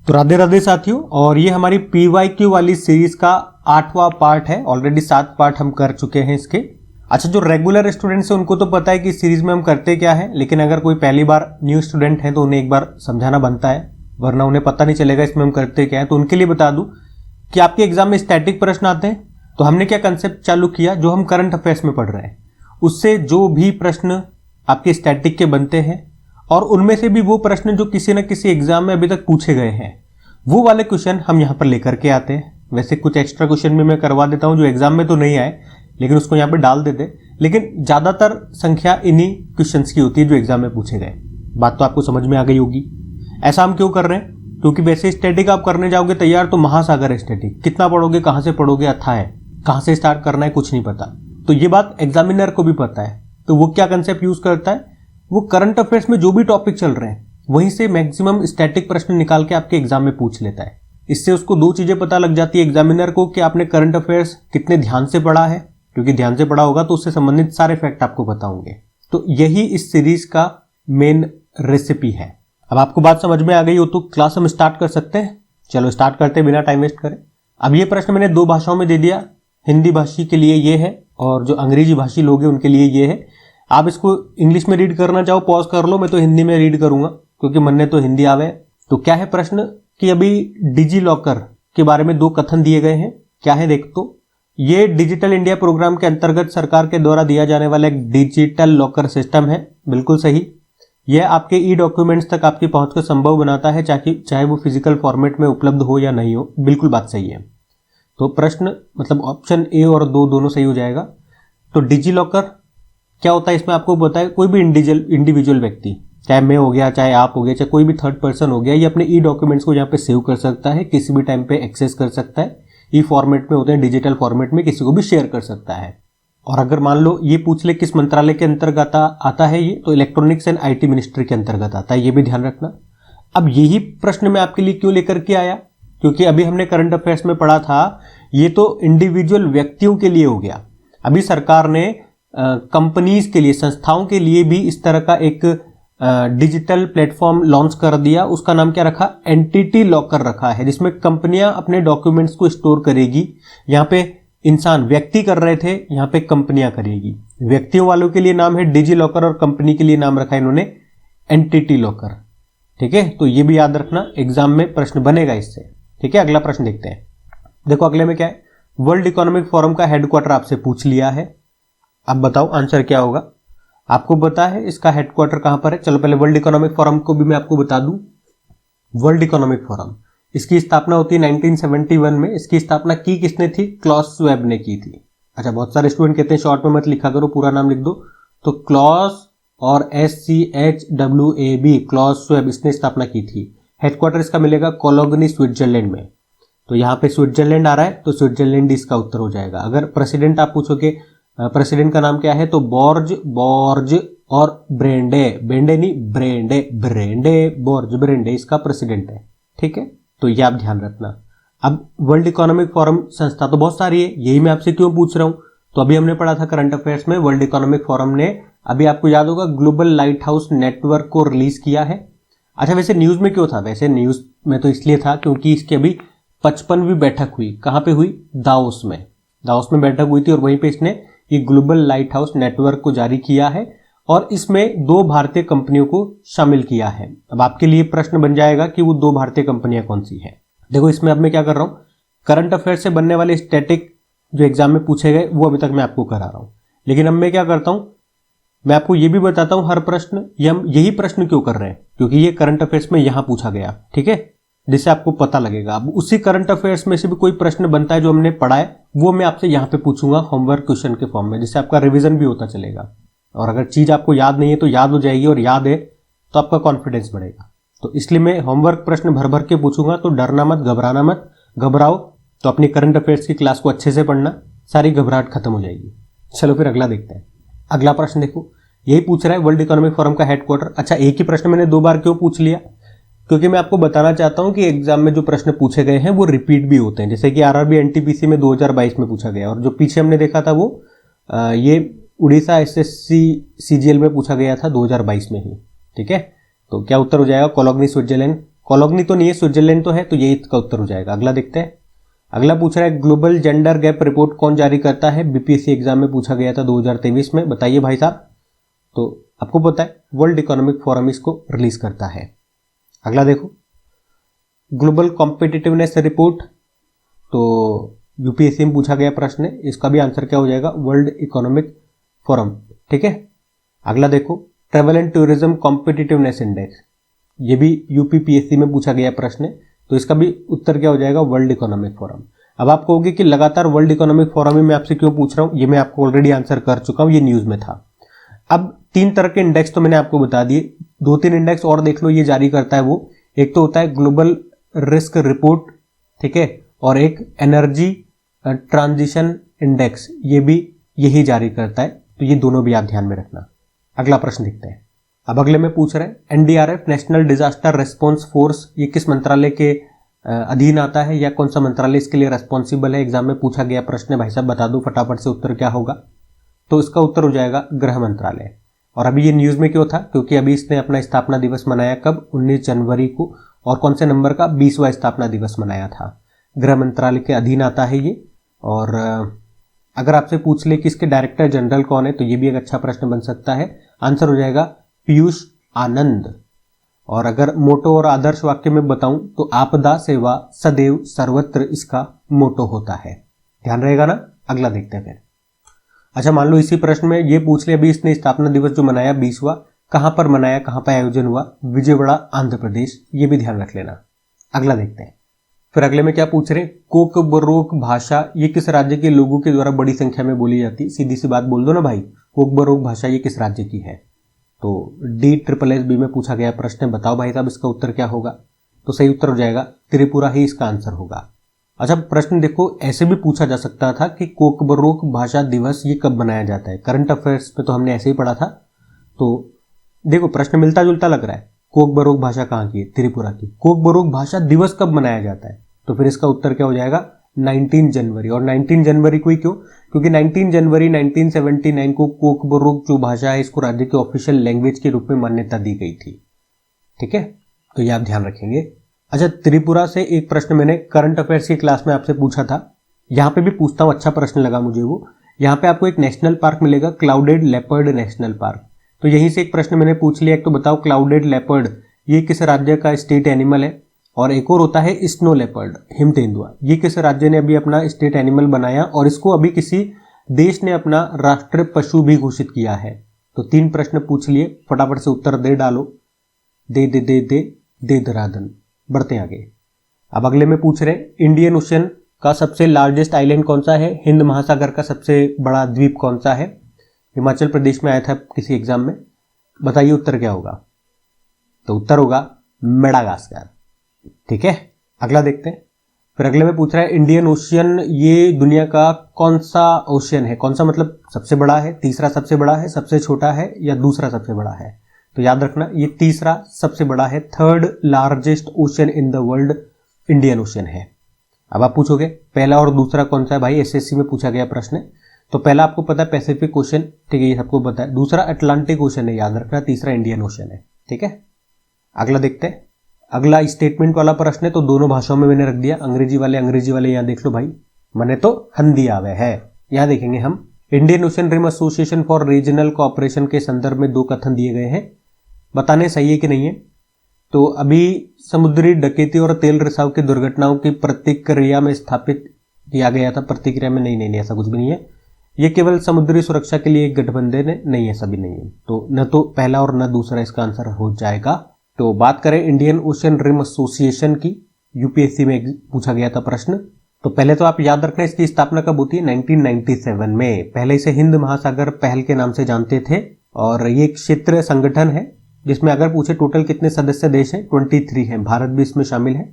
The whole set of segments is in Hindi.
तो राधे राधे साथियों, और ये हमारी PYQ वाली सीरीज का 8वां पार्ट है। ऑलरेडी 7 पार्ट हम कर चुके हैं इसके। अच्छा, जो रेगुलर स्टूडेंट्स हैं उनको तो पता है कि इस सीरीज में हम करते क्या है, लेकिन अगर कोई पहली बार न्यू स्टूडेंट है तो उन्हें एक बार समझाना बनता है, वरना उन्हें पता नहीं चलेगा इसमें हम करते क्या है। तो उनके लिए बता दूं कि आपके एग्जाम में स्टैटिक प्रश्न आते हैं, तो हमने क्या कंसेप्ट चालू किया, जो हम करंट अफेयर्स में पढ़ रहे हैं उससे जो भी प्रश्न आपके स्टैटिक के बनते हैं और उनमें से भी वो प्रश्न जो किसी न किसी एग्जाम में अभी तक पूछे गए हैं, वो वाले क्वेश्चन हम यहाँ पर लेकर के आते हैं। वैसे कुछ एक्स्ट्रा क्वेश्चन भी मैं करवा देता हूँ जो एग्जाम में तो नहीं आए, लेकिन उसको यहाँ पे डाल देते, लेकिन ज्यादातर संख्या इन्हीं क्वेश्चंस की होती है जो एग्जाम में पूछे गए। बात तो आपको समझ में आ गई होगी। ऐसा हम क्यों कर रहे हैं? क्योंकि वैसे स्टैटिक आप करने जाओगे तैयार तो महासागर है स्टैटिक, कितना पढ़ोगे, कहां से पढ़ोगे, अथाह है, कहां से स्टार्ट करना है कुछ नहीं पता। तो ये बात एग्जामिनर को भी पता है। तो वो क्या कंसेप्ट यूज करता है, वो करंट अफेयर्स में जो भी टॉपिक चल रहे हैं वहीं से मैक्सिमम स्टैटिक प्रश्न निकाल के आपके एग्जाम में पूछ लेता है। इससे उसको दो चीजें पता लग जाती है एग्जामिनर को कि आपने करंट अफेयर्स कितने ध्यान से पढ़ा है, क्योंकि ध्यान से पढ़ा होगा तो उससे संबंधित सारे फैक्ट आपको पता होंगे। तो यही इस सीरीज का मेन रेसिपी है। अब आपको बात समझ में आ गई हो तो क्लास हम स्टार्ट कर सकते हैं। चलो स्टार्ट करते बिना टाइम वेस्ट करें। अब ये प्रश्न मैंने 2 भाषाओं में दे दिया, हिंदी भाषी के लिए ये है और जो अंग्रेजी भाषी लोग हैं उनके लिए ये है। आप इसको इंग्लिश में रीड करना चाहो पॉज कर लो, मैं तो हिंदी में रीड करूंगा क्योंकि मन ने तो हिंदी आवे। तो क्या है प्रश्न कि अभी डिजी लॉकर के बारे में 2 कथन दिए गए हैं। क्या है देख, तो ये डिजिटल इंडिया प्रोग्राम के अंतर्गत सरकार के द्वारा दिया जाने वाला एक डिजिटल लॉकर सिस्टम है। बिल्कुल सही। यह आपके ई डॉक्यूमेंट्स तक आपकी पहुंच को संभव बनाता है, चाहे वो फिजिकल फॉर्मेट में उपलब्ध हो या नहीं हो। बिल्कुल बात सही है। तो प्रश्न मतलब ऑप्शन ए और 2 दोनों सही हो जाएगा। तो डिजी लॉकर क्या होता है, इसमें आपको बताया कोई भी इंडिविजुअल व्यक्ति, चाहे मैं हो गया, चाहे आप हो गया, चाहे कोई भी थर्ड पर्सन हो गया, ये अपने ई डॉक्यूमेंट्स को यहाँ पे सेव कर सकता है, किसी भी टाइम पे एक्सेस कर सकता है। ई फॉर्मेट में होते हैं, डिजिटल फॉर्मेट में किसी को भी शेयर कर सकता है। और अगर मान लो ये पूछ ले किस मंत्रालय के अंतर्गत आता है, ये तो इलेक्ट्रॉनिक्स एंड IT मिनिस्ट्री के अंतर्गत आता है, ये भी ध्यान रखना। अब यही प्रश्न मैं आपके लिए क्यों लेकर के आया, क्योंकि अभी हमने करंट अफेयर्स में पढ़ा था ये तो इंडिविजुअल व्यक्तियों के लिए हो गया। अभी सरकार ने कंपनीज के लिए, संस्थाओं के लिए भी इस तरह का एक डिजिटल प्लेटफॉर्म लॉन्च कर दिया। उसका नाम क्या रखा, एंटिटी लॉकर रखा है, जिसमें कंपनियां अपने डॉक्यूमेंट्स को स्टोर करेगी। यहाँ पे इंसान व्यक्ति कर रहे थे, यहाँ पे कंपनियां करेगी। व्यक्तियों वालों के लिए नाम है डिजी लॉकर और कंपनी के लिए नाम रखा है इन्होंने एंटिटी लॉकर। ठीक है, तो ये भी याद रखना, एग्जाम में प्रश्न बनेगा इससे। ठीक है, अगला प्रश्न देखते हैं। देखो अगले में क्या है, वर्ल्ड इकोनॉमिक फोरम का हेडक्वार्टर आपसे पूछ लिया है। अब बताओ आंसर क्या होगा। आपको पता है इसका हेडक्वार्टर कहां पर है। चलो पहले वर्ल्ड इकोनॉमिक फोरम को भी मैं आपको बता दूं। वर्ल्ड इकोनॉमिक फोरम, इसकी स्थापना होती है 1971 में। इसकी स्थापना की किसने थी, क्लॉस स्वेब ने की थी। अच्छा, बहुत सारे स्टूडेंट कहते हैं शॉर्ट में मत लिखा करो, पूरा नाम लिख दो। तो क्लॉस और SCHWAB, क्लॉस स्वेब, इसने स्थापना की थी। हेडक्वार्टर इसका मिलेगा कोलोगनी, स्विट्जरलैंड में। तो यहाँ पे स्विट्जरलैंड आ रहा है तो स्विट्जरलैंड इसका उत्तर हो जाएगा। अगर प्रेसिडेंट आप पूछोगे प्रेसिडेंट का नाम क्या है, तो बॉर्ज और बेंडे नहीं ब्रेंडे, बॉर्ज ब्रेंडे इसका प्रेसिडेंट है। ठीक है, तो ये आप ध्यान रखना। अब वर्ल्ड इकोनॉमिक फोरम संस्था तो बहुत सारी है, यही मैं आपसे क्यों पूछ रहा हूं, तो अभी हमने पढ़ा था करंट अफेयर्स में, वर्ल्ड इकोनॉमिक फोरम ने अभी आपको याद होगा ग्लोबल लाइट हाउस नेटवर्क को रिलीज किया है। अच्छा, वैसे न्यूज में क्यों था, वैसे न्यूज में तो इसलिए था क्योंकि इसकी अभी 55वीं बैठक हुई। कहां पे हुई, दाओस में बैठक हुई थी और वहीं पे इसने ये ग्लोबल लाइट हाउस नेटवर्क को जारी किया है और इसमें 2 भारतीय कंपनियों को शामिल किया है। अब आपके लिए प्रश्न बन जाएगा कि वो 2 भारतीय कंपनियां कौन सी हैं। देखो इसमें अब मैं क्या कर रहा हूं, करंट अफेयर से बनने वाले स्टैटिक जो एग्जाम में पूछे गए वो अभी तक मैं आपको करा रहा हूं। लेकिन अब मैं क्या करता हूं, मैं आपको ये भी बताता हूं हर प्रश्न, हम यही प्रश्न क्यों कर रहे हैं, क्योंकि ये करंट अफेयर्स में यहां पूछा गया। ठीक है, जिससे आपको पता लगेगा। अब उसी करंट अफेयर्स में से भी कोई प्रश्न बनता है जो हमने पढ़ा है, वो मैं आपसे यहाँ पे पूछूंगा होमवर्क क्वेश्चन के फॉर्म में, जिससे आपका रिवीजन भी होता चलेगा। और अगर चीज आपको याद नहीं है तो याद हो जाएगी, और याद है तो आपका कॉन्फिडेंस बढ़ेगा। तो इसलिए मैं होमवर्क प्रश्न भर भर के पूछूंगा। तो डरना मत, घबराना मत, घबराओ तो अपनी करंट अफेयर्स की क्लास को अच्छे से पढ़ना, सारी घबराहट खत्म हो जाएगी। चलो फिर अगला देखते हैं। अगला प्रश्न देखो, यही पूछ रहा है वर्ल्ड इकोनॉमिक फोरम का हेडक्वार्टर। अच्छा, एक ही प्रश्न मैंने 2 बार क्यों पूछ लिया, क्योंकि मैं आपको बताना चाहता हूं कि एग्जाम में जो प्रश्न पूछे गए हैं वो रिपीट भी होते हैं। जैसे कि RRB NTPC में 2022 में पूछा गया, और जो पीछे हमने देखा था वो ये उड़ीसा SSC CGL में पूछा गया था 2022 में ही। ठीक है, तो क्या उत्तर हो जाएगा, कोलोगनी स्विट्जरलैंड। कोलोगनी तो नहीं है, स्विट्जरलैंड तो है, तो ये इसका उत्तर हो जाएगा। अगला देखते हैं। अगला पूछ रहा है ग्लोबल जेंडर गैप रिपोर्ट कौन जारी करता है? बीपीएससी एग्जाम में पूछा गया था 2023 में, बताइए भाई साहब। तो आपको पता है वर्ल्ड इकोनॉमिक फोरम इसको रिलीज करता है। अगला देखो, ग्लोबल कॉम्पिटिटिवनेस रिपोर्ट, तो यूपीएससी में पूछा गया प्रश्न है, इसका भी आंसर क्या हो जाएगा? World economic forum. ठीक है। अगला देखो, travel and tourism competitiveness index, ये भी यूपीपीएससी में पूछा गया प्रश्न है, तो इसका भी उत्तर क्या हो जाएगा? World economic forum. अब आप कहोगे कि लगातार वर्ल्ड इकोनॉमिक फोरम में मैं आपसे क्यों पूछ रहा हूं, ये मैं आपको ऑलरेडी आंसर कर चुका हूं, ये न्यूज में था। अब 3 तरह के इंडेक्स तो मैंने आपको बता दिए, 2-3 इंडेक्स और देख लो, ये जारी करता है वो। एक तो होता है ग्लोबल रिस्क रिपोर्ट, ठीक है, और एक एनर्जी ट्रांजिशन इंडेक्स, ये भी यही जारी करता है, तो ये दोनों भी आप ध्यान में रखना। अगला प्रश्न देखते हैं। अब अगले में पूछ रहे हैं NDRF national disaster response force, ये किस मंत्रालय के अधीन आता है, या कौन सा मंत्रालय इसके लिए रेस्पॉन्सिबल है? एग्जाम में पूछा गया प्रश्न है भाई साहब, बता दो फटाफट से उत्तर क्या होगा। तो इसका उत्तर हो जाएगा गृह मंत्रालय। और अभी ये न्यूज में क्यों था? क्योंकि अभी इसने अपना स्थापना दिवस मनाया कब? 19 जनवरी को। और कौन से नंबर का? 20वां स्थापना दिवस मनाया था। गृह मंत्रालय के अधीन आता है ये। और अगर आपसे पूछ ले कि इसके डायरेक्टर जनरल कौन है, तो ये भी एक अच्छा प्रश्न बन सकता है। आंसर हो जाएगा पीयूष आनंद। और अगर मोटो और आदर्श वाक्य में बताऊं तो आपदा सेवा सदैव सर्वत्र इसका मोटो होता है। ध्यान रहेगा ना? अगला देखते हैं फिर। अच्छा, मान लो इसी प्रश्न में ये पूछ ले अभी इसने स्थापना दिवस जो मनाया 20वां, कहां पर मनाया, कहां पर आयोजन हुआ? विजयवाड़ा आंध्र प्रदेश, ये भी ध्यान रख लेना। अगला देखते हैं। फिर अगले में क्या पूछ रहे हैं? कोकबरोक भाषा ये किस राज्य के लोगों के द्वारा बड़ी संख्या में बोली जाती है? सीधी सी बात बोल दो ना भाई, कोकबरोक भाषा ये किस राज्य की है? तो DSSB में पूछा गया प्रश्न है, बताओ भाई साहब इसका उत्तर क्या होगा? तो सही उत्तर हो जाएगा त्रिपुरा ही इसका आंसर होगा। अच्छा, प्रश्न देखो ऐसे भी पूछा जा सकता था कि कोकबरोक भाषा दिवस ये कब मनाया जाता है? करंट अफेयर्स में तो हमने ऐसे ही पढ़ा था। तो देखो प्रश्न मिलता जुलता लग रहा है। कोकबरोक भाषा कहाँ की है? त्रिपुरा की। कोकबरोक भाषा दिवस कब मनाया जाता है? तो फिर इसका उत्तर क्या हो जाएगा? 19 जनवरी। और 19 जनवरी को ही क्यों? क्योंकि 19 जनवरी 1979 को कोकबरोक जो भाषा है इसको राज्य के ऑफिशियल लैंग्वेज के रूप में मान्यता दी गई थी। ठीक है, तो ये आप ध्यान रखेंगे। अच्छा, त्रिपुरा से एक प्रश्न मैंने करंट अफेयर्स की क्लास में आपसे पूछा था, यहां पे भी पूछता हूं, अच्छा प्रश्न लगा मुझे वो। यहां पे आपको एक नेशनल पार्क मिलेगा, क्लाउडेड लेपर्ड नेशनल पार्क। तो यहीं से एक प्रश्न मैंने पूछ लिया, एक तो बताओ क्लाउडेड लेपर्ड ये किस राज्य का स्टेट एनिमल है? और एक और होता है स्नो लेपर्ड, हिम तेंदुआ, ये किस राज्य ने अभी अपना स्टेट एनिमल बनाया और इसको अभी किसी देश ने अपना राष्ट्रीय पशु भी घोषित किया है? तो 3 प्रश्न पूछ लिए, फटाफट से उत्तर दे डालो। दे दे दे दे दे दरादन। बढ़ते हैं आगे। अब अगले में पूछ रहे इंडियन ओशन का सबसे लार्जेस्ट आइलैंड कौन सा है? हिंद महासागर का सबसे बड़ा द्वीप कौन सा है? हिमाचल प्रदेश में आया था किसी एग्जाम में, बताइए उत्तर क्या होगा? तो उत्तर होगा मेडागास्कर। ठीक है, अगला देखते हैं। फिर अगले में पूछ रहा है इंडियन ओशियन ये दुनिया का कौन सा ओशियन है? कौन सा मतलब सबसे बड़ा है, तीसरा सबसे बड़ा है, सबसे छोटा है, या दूसरा सबसे बड़ा है? तो याद रखना ये तीसरा सबसे बड़ा है, 3rd largest ocean in the world Indian ocean है। अब आप पूछोगे पहला और दूसरा कौन सा है भाई? एसएससी में पूछा गया प्रश्न है। तो पहला आपको पता है पैसिफिक ओशन, ठीक है, ये सबको पता है। दूसरा अटलांटिक ओशन है, याद रखना। तीसरा इंडियन ओशन है। ठीक है, अगला देखते हैं। अगला स्टेटमेंट वाला प्रश्न है, तो दोनों भाषाओं में मैंने रख दिया, अंग्रेजी वाले यहाँ देख लो भाई, मैंने तो हिंदी आवे है। यहाँ देखेंगे हम, Indian Ocean Rim Association for Regional Cooperation के संदर्भ में 2 कथन दिए गए हैं, बताने सही है कि नहीं है। तो अभी समुद्री डकैती और तेल रिसाव की दुर्घटनाओं की प्रतिक्रिया में स्थापित किया गया था। प्रतिक्रिया में नहीं, ऐसा कुछ भी नहीं है। ये केवल समुद्री सुरक्षा के लिए एक गठबंधन है, नहीं ऐसा भी नहीं है। तो न तो पहला और न दूसरा इसका आंसर हो जाएगा। तो बात करें इंडियन ओशन रिम एसोसिएशन की, यूपीएससी में पूछा गया था प्रश्न। तो पहले तो आप याद रखना इसकी स्थापना कब होती है? 1997 में। पहले इसे हिंद महासागर पहल के नाम से जानते थे और ये एक क्षेत्रीय संगठन है जिसमें अगर पूछे टोटल कितने सदस्य देश हैं, 23 हैं, भारत भी इसमें शामिल है।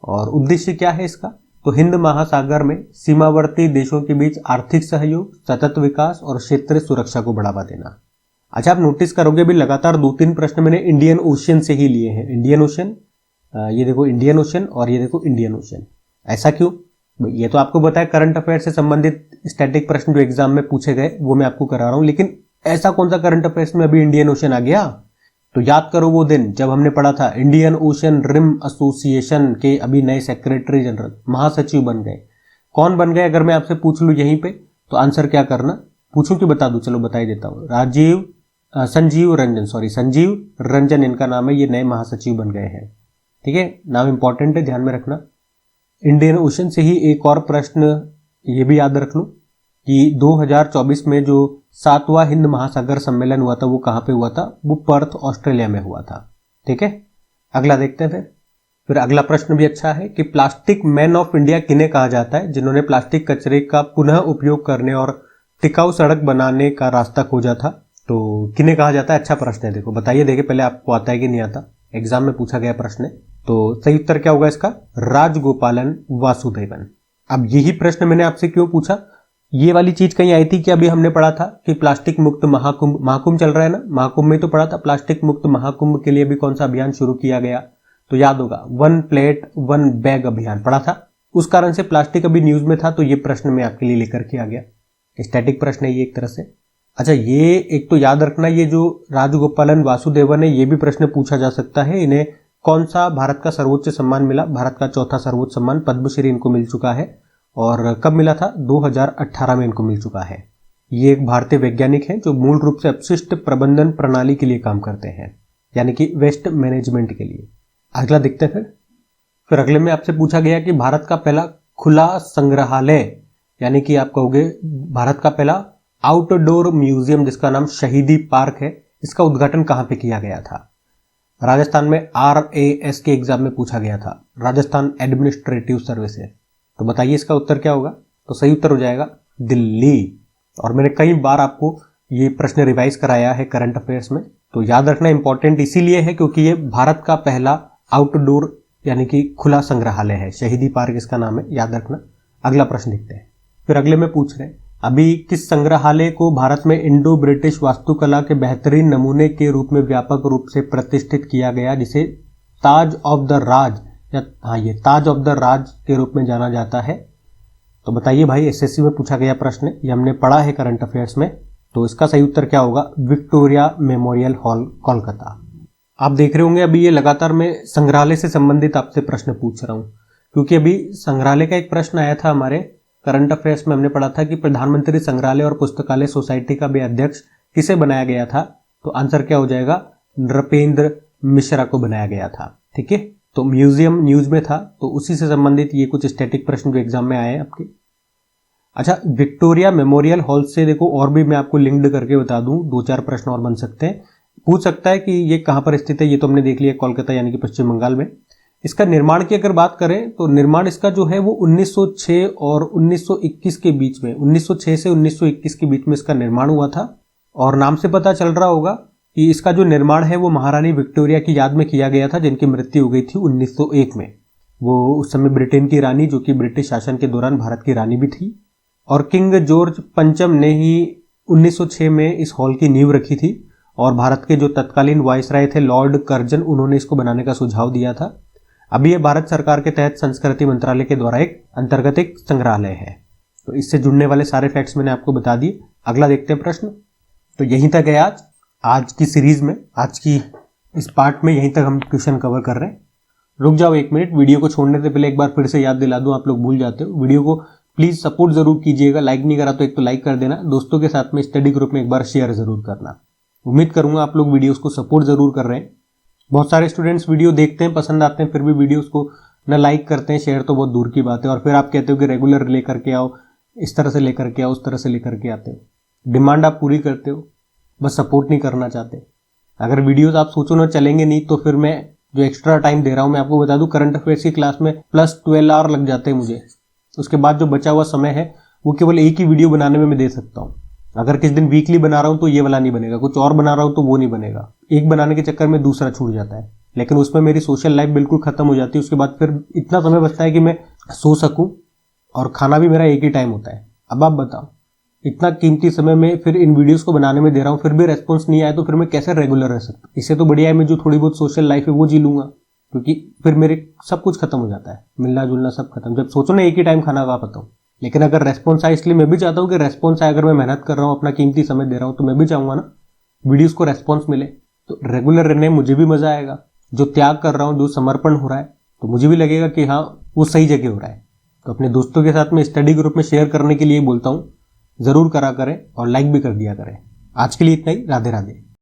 और उद्देश्य क्या है इसका? तो हिंद महासागर में सीमावर्ती देशों के बीच आर्थिक सहयोग, सतत विकास और क्षेत्रीय सुरक्षा को बढ़ावा देना। अच्छा, आप नोटिस करोगे भी लगातार 2-3 प्रश्न मैंने इंडियन ओशन से ही लिए हैं। इंडियन ओशन, ये देखो इंडियन ओशन और ये देखो इंडियन ओशन। ऐसा क्यों? ये तो आपको बताया करंट अफेयर से संबंधित स्टैटिक प्रश्न जो एग्जाम में पूछे गए वो मैं आपको करा रहा हूं, लेकिन ऐसा कौन सा करंट अफेयर्स में अभी इंडियन ओशन आ गया? तो याद करो वो दिन जब हमने पढ़ा था इंडियन ओशन रिम एसोसिएशन के अभी नए सेक्रेटरी जनरल महासचिव बन गए। कौन बन गए अगर मैं आपसे पूछ लूं यहीं पे तो आंसर क्या करना, पूछूं कि बता दूं? चलो बता ही देता हूं। संजीव रंजन इनका नाम है, ये नए महासचिव बन गए हैं। ठीक है, नाम इंपॉर्टेंट है, ध्यान में रखना। इंडियन ओशन से ही एक और प्रश्न ये भी याद रख लो कि 2024 में जो 7वां हिंद महासागर सम्मेलन हुआ था वो कहां पे हुआ था? वो पर्थ ऑस्ट्रेलिया में हुआ था। ठीक है, अगला देखते हैं फिर अगला प्रश्न भी अच्छा है कि प्लास्टिक मैन ऑफ इंडिया किन्हें कहा जाता है, जिन्होंने प्लास्टिक कचरे का पुनः उपयोग करने और टिकाऊ सड़क बनाने का रास्ता खोजा था। तो किन्हें कहा जाता है? अच्छा प्रश्न है, देखो बताइए। देखिए पहले आपको आता है कि नहीं आता, एग्जाम में पूछा गया प्रश्न है। तो सही उत्तर क्या होगा इसका? राजगोपालन वासुदेवन। अब यही प्रश्न मैंने आपसे क्यों पूछा, ये वाली चीज कहीं आई थी कि अभी हमने पढ़ा था कि प्लास्टिक मुक्त महाकुंभ चल रहा है ना, महाकुंभ में तो पढ़ा था प्लास्टिक मुक्त महाकुंभ के लिए भी कौन सा अभियान शुरू किया गया, तो याद होगा 1 प्लेट 1 बैग अभियान पढ़ा था। उस कारण से प्लास्टिक अभी न्यूज में था, तो ये प्रश्न मैं आपके लिए लेकर के आ गया। स्टैटिक प्रश्न है ये एक तरह से। अच्छा, ये एक तो याद रखना, ये जो राजगोपालन वासुदेवन है ये भी प्रश्न पूछा जा सकता है, इन्हें कौन सा भारत का सर्वोच्च सम्मान मिला? भारत का चौथा सर्वोच्च सम्मान पद्मश्री इनको मिल चुका है। और कब मिला था? 2018 में इनको मिल चुका है। ये एक भारतीय वैज्ञानिक हैं जो मूल रूप से अपशिष्ट प्रबंधन प्रणाली के लिए काम करते हैं, यानी कि वेस्ट मैनेजमेंट के लिए। अगला देखते हैं फिर अगले में आपसे पूछा गया कि भारत का पहला खुला संग्रहालय, यानी कि आप कहोगे भारत का पहला आउटडोर म्यूजियम जिसका नाम शहीदी पार्क है, इसका उद्घाटन कहां पे किया गया था? राजस्थान में RAS के एग्जाम में पूछा गया था, राजस्थान एडमिनिस्ट्रेटिव सर्विसेज। तो बताइए इसका उत्तर क्या होगा? तो सही उत्तर हो जाएगा दिल्ली। और मैंने कई बार आपको ये प्रश्न रिवाइज कराया है करंट अफेयर्स में, तो याद रखना इंपॉर्टेंट इसीलिए है क्योंकि ये भारत का पहला आउटडोर यानी कि खुला संग्रहालय है, शहीदी पार्क इसका नाम है, याद रखना। अगला प्रश्न देखते हैं। फिर अगले में पूछ रहे हैं अभी किस संग्रहालय को भारत में इंडो ब्रिटिश वास्तुकला के बेहतरीन नमूने के रूप में व्यापक रूप से प्रतिष्ठित किया गया, जिसे ताज ऑफ द राज ये ताज ऑफ द राज के रूप में जाना जाता है। तो बताइए भाई, एसएससी में पूछा गया प्रश्न, ये हमने पढ़ा है करंट अफेयर्स में। तो इसका सही उत्तर क्या होगा? Victoria memorial hall Kolkata. आप देख रहे होंगे अभी ये लगातार मैं संग्रहालय से संबंधित आपसे प्रश्न पूछ रहा हूं, क्योंकि अभी संग्रहालय का एक प्रश्न आया था हमारे करंट अफेयर्स में। हमने पढ़ा था कि प्रधानमंत्री संग्रहालय और पुस्तकालय सोसाइटी का भी अध्यक्ष किसे बनाया गया था? तो आंसर क्या हो जाएगा? नृपेंद्र मिश्रा को बनाया गया था। ठीक है, तो म्यूजियम न्यूज में था, तो उसी से संबंधित ये कुछ स्टैटिक प्रश्न जो एग्जाम में आए हैं आपके। अच्छा, विक्टोरिया मेमोरियल हॉल से देखो और भी मैं आपको लिंक्ड करके बता दूं, 2-4 प्रश्न और बन सकते हैं। पूछ सकता है कि ये कहां पर स्थित है, ये तो हमने देख लिया कोलकाता यानी कि पश्चिम बंगाल में। इसका निर्माण की अगर बात करें तो निर्माण इसका जो है वो 1906 और 1921 के बीच में, 1906 से 1921 के बीच में इसका निर्माण हुआ था। और नाम से पता चल रहा होगा कि इसका जो निर्माण है वो महारानी विक्टोरिया की याद में किया गया था, जिनकी मृत्यु हो गई थी 1901 में। वो उस समय ब्रिटेन की रानी, जो कि ब्रिटिश शासन के दौरान भारत की रानी भी थी। और किंग जॉर्ज पंचम ने ही 1906 में इस हॉल की नींव रखी थी, और भारत के जो तत्कालीन वायसराय थे लॉर्ड कर्जन, उन्होंने इसको बनाने का सुझाव दिया था। अभी ये भारत सरकार के तहत संस्कृति मंत्रालय के द्वारा एक अंतर्गत एक संग्रहालय है। तो इससे जुड़ने वाले सारे फैक्ट्स मैंने आपको बता दिए। अगला देखते हैं प्रश्न। तो यहीं तक है आज की सीरीज में, आज की इस पार्ट में यहीं तक हम क्वेश्चन कवर कर रहे हैं। रुक जाओ 1 मिनट, वीडियो को छोड़ने से पहले एक बार फिर से याद दिला दूं, आप लोग भूल जाते हो। वीडियो को प्लीज सपोर्ट जरूर कीजिएगा, लाइक नहीं करा तो एक तो लाइक कर देना, दोस्तों के साथ में स्टडी ग्रुप में एक बार शेयर जरूर करना। उम्मीद करूंगा आप लोग वीडियोस को सपोर्ट जरूर कर रहे हैं। बहुत सारे स्टूडेंट्स वीडियो देखते हैं, पसंद आते हैं, फिर भी वीडियोस को न लाइक करते हैं, शेयर तो बहुत दूर की बात है। और फिर आप कहते हो कि रेगुलर लेकर के आओ, इस तरह से लेकर के आओ, उस तरह से लेकर के आते हो। डिमांड आप पूरी करते हो, बस सपोर्ट नहीं करना चाहते। अगर वीडियोस आप सोचो ना चलेंगे नहीं, तो फिर मैं जो एक्स्ट्रा टाइम दे रहा हूं, मैं आपको बता दूं करंट अफेयर्स की क्लास में +12 आवर लग जाते हैं मुझे। उसके बाद जो बचा हुआ समय है वो केवल एक ही वीडियो बनाने में मैं दे सकता हूं। अगर किस दिन वीकली बना रहा हूं तो ये वाला नहीं बनेगा, कुछ और बना रहा हूं तो वो नहीं बनेगा। एक बनाने के चक्कर में दूसरा छूट जाता है, लेकिन उसमें मेरी सोशल लाइफ बिल्कुल खत्म हो जाती है। उसके बाद फिर इतना समय बचता है कि मैं सो सकूं, और खाना भी मेरा एक ही टाइम होता है। अब आप बताओ, इतना कीमती समय में फिर इन वीडियोस को बनाने में दे रहा हूं, फिर भी रेस्पॉन्स नहीं आया तो फिर मैं कैसे रेगुलर रह सकता? इससे तो बढ़िया है मैं जो थोड़ी बहुत सोशल लाइफ है वो जी लूंगा, क्योंकि फिर मेरे सब कुछ खत्म हो जाता है, मिलना जुलना सब खत्म। जब सोचो ना एक ही टाइम खाना खा पाता हूँ, लेकिन अगर रेस्पॉन्स आए, इसलिए मैं भी चाहता हूँ कि रेस्पॉन्स आए। अगर मैं मेहनत कर रहा हूँ, अपना कीमती समय दे रहा हूँ, तो मैं भी चाहूंगा ना वीडियोस को रेस्पॉन्स मिले। तो रेगुलर रहने में मुझे भी मजा आएगा, जो त्याग कर रहा हूँ, जो समर्पण हो रहा है, तो मुझे भी लगेगा कि हाँ वो सही जगह हो रहा है। तो अपने दोस्तों के साथ में स्टडी ग्रुप में शेयर करने के लिए बोलता हूँ, जरूर करा करें और लाइक भी कर दिया करें। आज के लिए इतना ही। राधे राधे।